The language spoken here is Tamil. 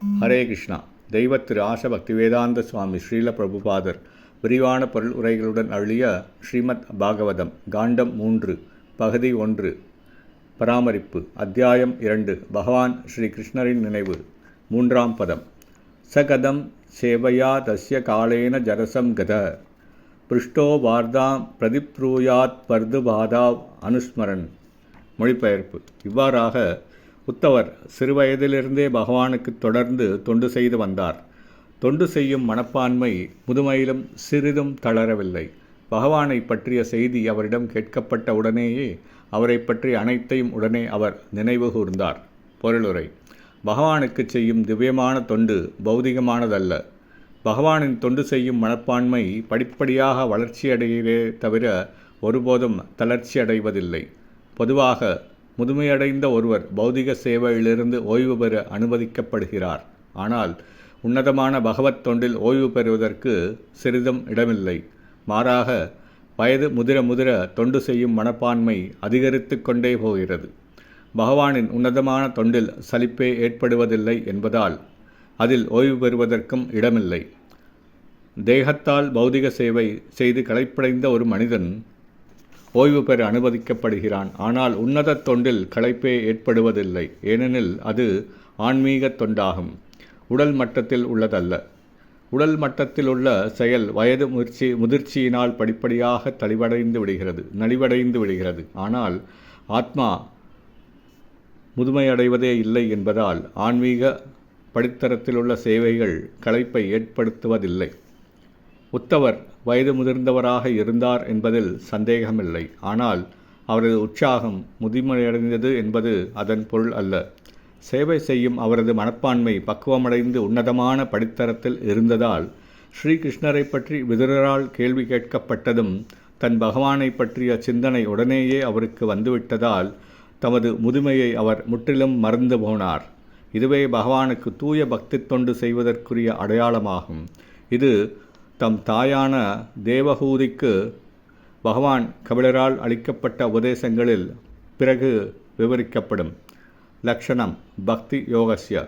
ஹரே கிருஷ்ணா. தெய்வ திரு ஆச பக்திவேதாந்த சுவாமி ஸ்ரீல பிரபுபாதர் விரிவான பொருள் உரைகளுடன் அருளிய ஸ்ரீமத் பாகவதம் காண்டம் 3 பகுதி 1 பராமரிப்பு அத்தியாயம் 2 பகவான் ஸ்ரீ கிருஷ்ணரின் நினைவு 3ஆம் பதம். சகதம் சேவையா தஸ்ய காலேன ஜரசம் கத பிருஷ்டோ வார்தாம் பிரதிப்ரூயாத் பர்துபாதாவ் அனுஸ்மரன். மொழிபெயர்ப்பு. இவ்வாறாக உத்தவர் சிறுவயதிலிருந்தே பகவானுக்கு தொடர்ந்து தொண்டு செய்து வந்தார். தொண்டு செய்யும் மனப்பான்மை முதுமையிலும் சிறிதும் தளரவில்லை. பகவானை பற்றிய செய்தி அவரிடம் கேட்கப்பட்ட உடனேயே அவரை பற்றி அனைத்தையும் உடனே அவர் நினைவு கூர்ந்தார். பொருளுரை. பகவானுக்கு செய்யும் திவ்யமான தொண்டு பௌதிகமானதல்ல. பகவானின் தொண்டு செய்யும் மனப்பான்மை படிப்படியாக வளர்ச்சியடைகிறே தவிர ஒருபோதும் தளர்ச்சி அடைவதில்லை. பொதுவாக முதுமையடைந்த ஒருவர் பௌதிக சேவையிலிருந்து ஓய்வு பெற அனுமதிக்கப்படுகிறார். ஆனால் உன்னதமான பகவத் தொண்டில் ஓய்வு பெறுவதற்கு சிறிதும் இடமில்லை. மாறாக வயது முதிர தொண்டு செய்யும் மனப்பான்மை அதிகரித்து கொண்டே போகிறது. பகவானின் உன்னதமான தொண்டில் சலிப்பே ஏற்படுவதில்லை என்பதால் அதில் ஓய்வு பெறுவதற்கும் இடமில்லை. தேகத்தால் பௌதிக சேவை செய்து களைப்படைந்த ஒரு மனிதன் ஓய்வு பெற அனுமதிக்கப்படுகிறான். ஆனால் உன்னத தொண்டில் களைப்பே ஏற்படுவதில்லை. ஏனெனில் அது ஆன்மீக தொண்டாகும், உடல் மட்டத்தில் உள்ளதல்ல. உடல் மட்டத்தில் உள்ள செயல் வயது முதிர்ச்சியினால் படிப்படியாக நலிவடைந்து விடுகிறது. ஆனால் ஆத்மா முதுமையடைவதே இல்லை என்பதால் ஆன்மீக படித்தரத்திலுள்ள சேவைகள் களைப்பை ஏற்படுத்துவதில்லை. உத்தவர் வயது முதிர்ந்தவராக இருந்தார் என்பதில் சந்தேகமில்லை. ஆனால் அவரது உற்சாகம் முதுமையடைந்தது என்பது அதன் பொருள் அல்ல. சேவை செய்யும் அவரது மனப்பான்மை பக்குவமடைந்து உன்னதமான படித்தரத்தில் இருந்ததால் ஸ்ரீகிருஷ்ணரை பற்றி விதுரரால் கேள்வி கேட்கப்பட்டதும் தன் பகவானை பற்றிய சிந்தனை உடனேயே அவருக்கு வந்துவிட்டதால் தமது முதுமையை அவர் முற்றிலும் மறந்து போனார். இதுவே பகவானுக்கு தூய பக்தி தொண்டு செய்வதற்குரிய அடையாளமாகும். இது தம் தாயான தேவஹூதிக்கு பகவான் கபிலரால் அளிக்கப்பட்ட உபதேசங்களில் பிறகு விவரிக்கப்படும். லக்ஷணம் பக்தி யோகஸ்ய.